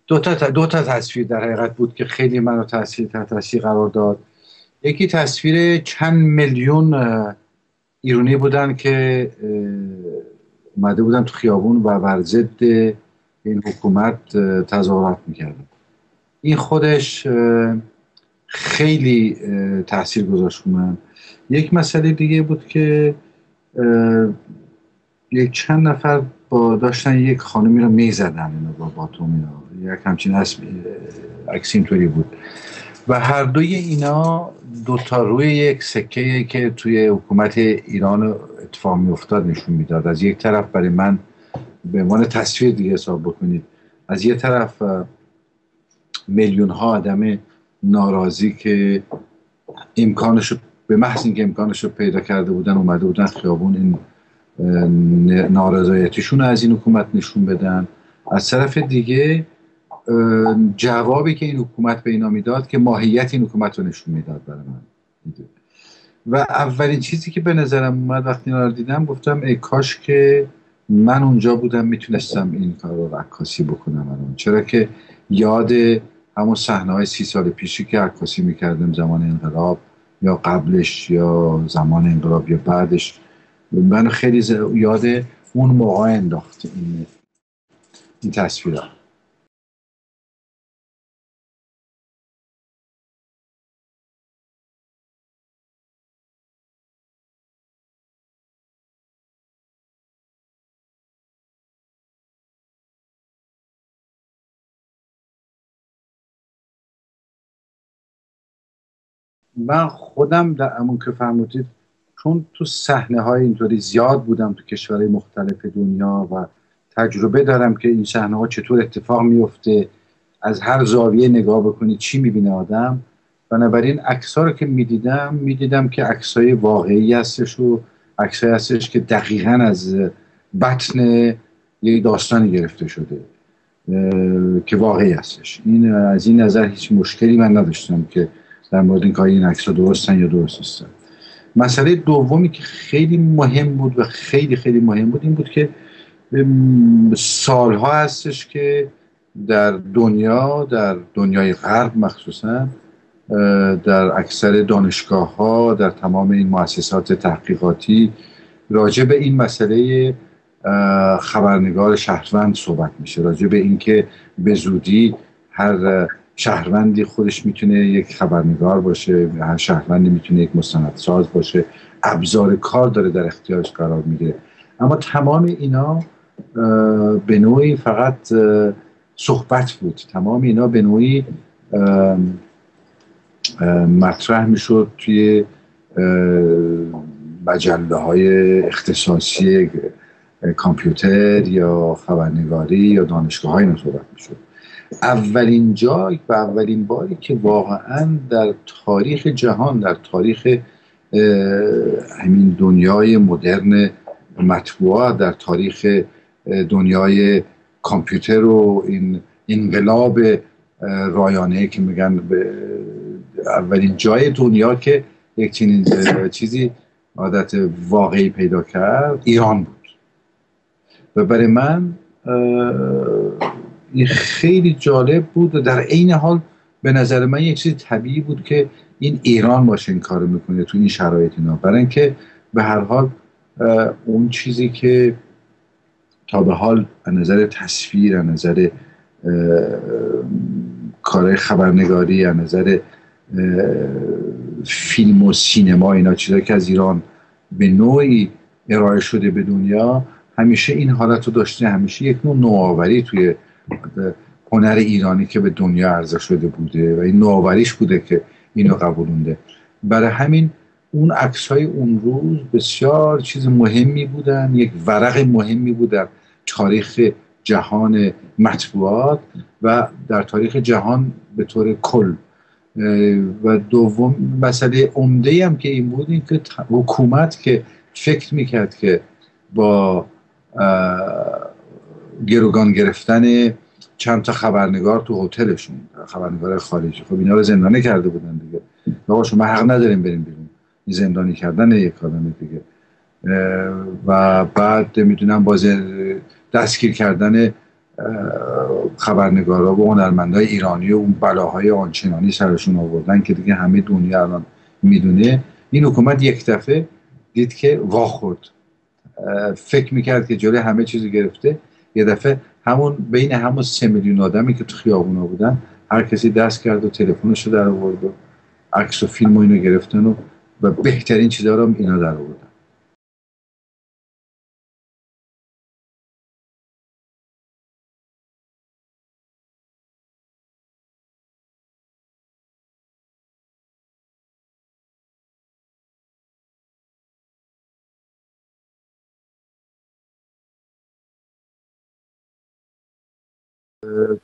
دو تا تصویر در حقیقت بود که خیلی منو تحت تاثیر قرار داد. یکی تصویر چند میلیون ایرانی بودن که اومده بودن تو خیابون و بر ضد این حکومت تظاهرات میکردن. این خودش خیلی تاثیر گذاشت من. یک مسئله دیگه بود که یک چند نفر داشتن یک خانمی رو میزدن با باتوم، یک همچین عکس اینطوری بود و هر دوی اینا دوتا روی یک سکه که توی حکومت ایران اتفاق میافتاد نشون میداد. از یک طرف برای من به عنوان تصویر دیگه حساب بکنید، از یک طرف میلیون ها آدم ناراضی که امکانشو به محض اینکه امکانشو پیدا کرده بودن اومده بودن خیابون این نارضایتیشون از این حکومت نشون بدن. از طرف دیگه جوابی که این حکومت به اینا میداد که ماهیت این حکومت رو نشون میداد برای من. و اولین چیزی که به نظرم اومد وقتی اینا رو دیدم گفتم ای کاش که من اونجا بودم میتونستم این کار رو عکاسی بکنم. چرا که یاد همون صحنه‌های 30 سال پیشی که عکاسی میکردم زمان انقلاب یا قبلش یا زمان انقلاب یا بعدش، من خیلی یاد اون موقع انداخت این تصویرها. من خودم در همون که فرمودید چون تو صحنه های اینطوری زیاد بودم تو کشورهای مختلف دنیا و تجربه دارم که این صحنه ها چطور اتفاق میفته، از هر زاویه نگاه بکنی چی میبینه آدم. بنابراین عکس‌ها رو که میدیدم که عکس‌های واقعی هستش و عکس‌هایی هستش که دقیقاً از بطن یک داستانی گرفته شده که واقعی هستش. این از این نظر هیچ مشکلی من نداشتم که در مورد این که این عکس‌ها درستن یا درست نیستن. مسئله دومی که خیلی مهم بود و خیلی خیلی مهم بود این بود که سالها هستش که در دنیای غرب مخصوصا در اکثر دانشگاه‌ها، در تمام این مؤسسات تحقیقاتی راجع به این مسئله خبرنگار شهروند صحبت میشه، راجع به این که به زودی هر شهروندی خودش میتونه یک خبرنگار باشه، هر شهروندی میتونه یک مستندساز باشه، ابزار کار داره در اختیارش قرار میگیره. اما تمام اینا به نوعی فقط صحبت بود، تمام اینا به نوعی مطرح میشد توی مجله های اختصاصی کامپیوتر یا خبرنگاری یا دانشگاه های صحبت میشد. اولین جای و اولین باری که واقعا در تاریخ جهان، در تاریخ همین دنیای مدرن مطبوعات، در تاریخ دنیای کامپیوتر و این انقلاب رایانه‌ای که میگن اولین جای دنیا که یک چنین چیزی عادت واقعی پیدا کرد ایران بود. و برای من این خیلی جالب بود و در عین حال به نظر من یک چیز طبیعی بود که این ایران باشه این کارو میکنه تو این شرایط اینا، برای اینکه به هر حال اون چیزی که تا به حال از نظر تصویر، از نظر کار خبرنگاری، از نظر فیلم و سینما، اینا چیزایی که از ایران به نوعی ارائه شده به دنیا، همیشه این حالت رو داشته، همیشه یک نوع نوآوری توی هنر ایرانی که به دنیا عرضه شده بوده و این نوآوریش بوده که اینو قبولونده. برای همین اون عکس‌های اون روز بسیار چیز مهمی بودن، یک ورق مهمی بود در تاریخ جهان مطبوعات و در تاریخ جهان به طور کل. و دوم مسئله عمده هم که این بود این که حکومت که فکر میکرد که با گروگان گرفتن چند تا خبرنگار تو هتلشون، خبرنگار خارجی، خب اینا رو زندانی کرده بودن دیگه، آقا شما حق نداریم بریم بیرون، این زندانی کردن یک آدم دیگه. و بعد میدونم باز دستگیر کردن خبرنگارا و هنرمندای ایرانی و اون بلاهای آنچنانی سرشون آوردن که دیگه همه دنیا الان میدونه. این حکومت یک دفعه دید که واخورد، فکر میکرد که جلوی همه چیزی گرفته، یه دفعه بین همون 3 میلیون آدمی که تو خیابونا بودن هر کسی دست کرد و تلفنش رو در آورد و عکس و فیلم و اینو گرفتن و بهترین چیزا رو اینا در آوردن.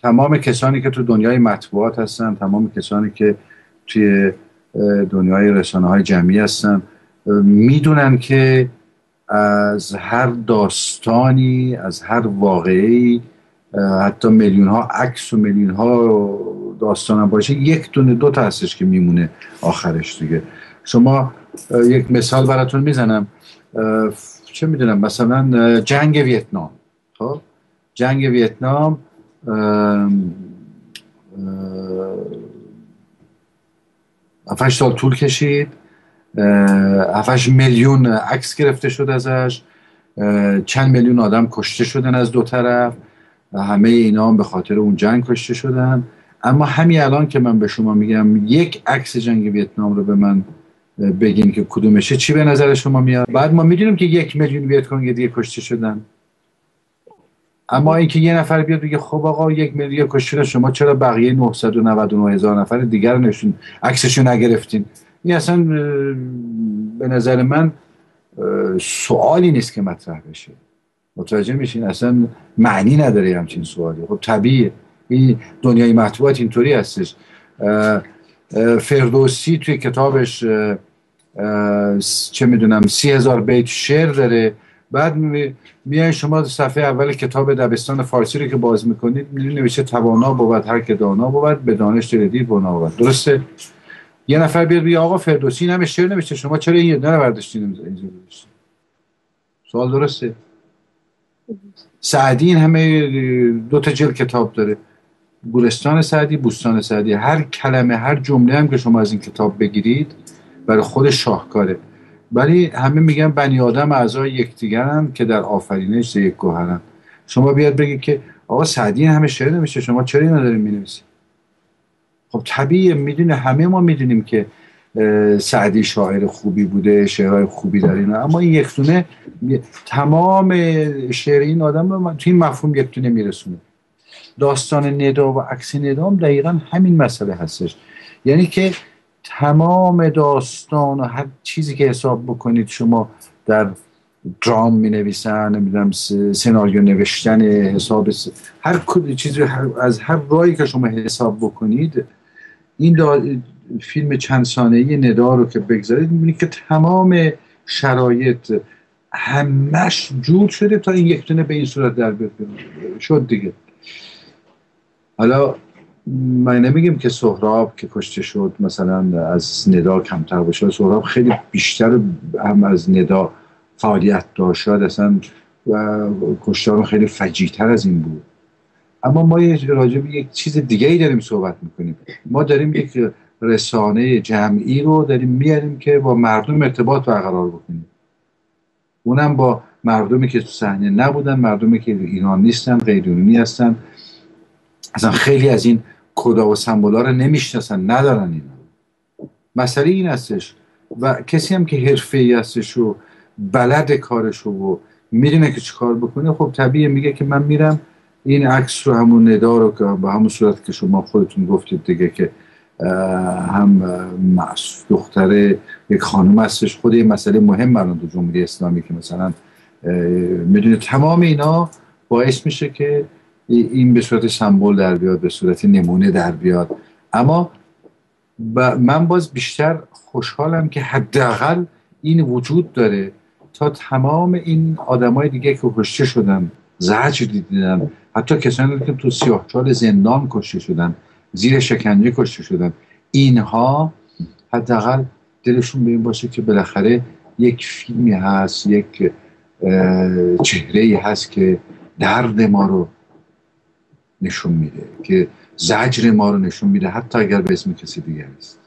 تمام کسانی که تو دنیای مطبوعات هستن، تمام کسانی که توی دنیای رسانه‌های جمعی هستن، میدونن که از هر داستانی، از هر واقعی، حتی میلیون ها عکس و میلیون ها داستان هم باشه، یک دونه دو تا هستش که میمونه آخرش دیگه. شما یک مثال براتون میزنم، چه میدونم، مثلا جنگ ویتنام. خب جنگ ویتنام 7 سال طول کشید، 7 میلیون عکس گرفته شد ازش، چند میلیون آدم کشته شدن از دو طرف، همه اینا هم به خاطر اون جنگ کشته شدن. اما همین الان که من به شما میگم یک عکس جنگ ویتنام رو به من بگین که کدومشه، چی به نظر شما میاد؟ بعد ما میدونیم که 1 میلیون ویتکونگ دیگه کشته شدن. اما اینکه یه نفر بیاد بگه خب آقا 1 میلیون کشته شدن، شما چرا بقیه 999 هزار نفر دیگر نشون عکسشو نگرفتین؟ این اصلا به نظر من سوالی نیست که مطرح بشه. متوجه میشین؟ اصلا معنی نداره همچین سوالی. خب طبیعیه، این دنیای مطبوعات اینطوری هستش. فردوسی توی کتابش چه میدونم 30,000 بیت شعر داره. بعد میای شما صفحه اول کتاب دبستان فارسی رو که باز میکنید میبینید نوشته توانا بود هر که دانا بود، به دانش دلدید بنا بود. درسته؟ یه نفر بیاد بگه آقا فردوسی همه شعر نوشته، شما چرا این یه دونه برداشتین اینجا نوشتین؟ سوال درسته؟ سعدی این همه 2 جلد کتاب داره، گورستان سعدی، بوستان سعدی. هر کلمه، هر جمله هم که شما از این کتاب بگیرید برای خود شاهکاره. ولی همه میگن بنی آدم اعضای یکدیگرن که در آفرینش یک گوهرن. شما بیاد بگید که آقا سعدی همه شعر نمیشه، شما چرا اینو دارین مینویسید؟ خب طبیعیه، میدونه، همه ما میدونیم که سعدی شاعر خوبی بوده، شعرهای خوبی داره، اما این یک دونه تمام شعر این آدم رو توی این مفهوم یک دونه میرسونه. داستان ندا و عکس ندا هم دقیقا همین مسئله هستش. یعنی که تمام داستان و هر چیزی که حساب بکنید شما در درام می نویسن، نمیدونم سناریو نوشتن، حساب هر چیزی، از هر راهی که شما حساب بکنید، این فیلم چند ثانیه‌ای ندا رو که بگذارید میبینید که تمام شرایط همش جور شده تا این یک دونه به این صورت در شد دیگه. حالا من نمیگم که سهراب که کشته شد مثلا از ندا کمتر باشه، سهراب خیلی بیشتر هم از ندا فعالیت داشت، شاید اصلا کشتار خیلی فجیع‌تر از این بود. اما ما راجع به یک چیز دیگه ای داریم صحبت میکنیم. ما داریم یک رسانه جمعی رو داریم میاریم که با مردم ارتباط برقرار بکنیم، اونم با مردمی که تو صحنه نبودن، مردمی که ایران نیستن، غیر ایرانی هستن، اصلا خیلی از این کدا و سمبولا رو نمیشناسن، ندارن اینا. مسئله این هستش و کسی هم که حرفه‌ای هستش و بلد کارش و میدونه که چی کار بکنه، خب طبیعیه میگه که من میرم این عکس رو، همون ندا رو که به همون صورت که شما خودتون گفتید دیگه، که هم دختره یک خانم هستش، خود یه مسئله مهم برای تو جمهوری اسلامی که مثلا میدونه تمام اینا باعث میشه که این به صورت سمبل در بیاد، به صورت نمونه در بیاد. اما من باز بیشتر خوشحالم که حداقل این وجود داره تا تمام این آدمای دیگه که کشته شدن، زجر دیدن، حتی کسانی که تو سیاهچال زندان کشته شدن، زیر شکنجه کشته شدن، اینها حداقل دلشون به این باشه که بالاخره یک فیلمی هست، یک چهره‌ای هست که درد ما رو نشون میده، که زجر ما رو نشون میده، حتی اگر به اسم کسی دیگر است.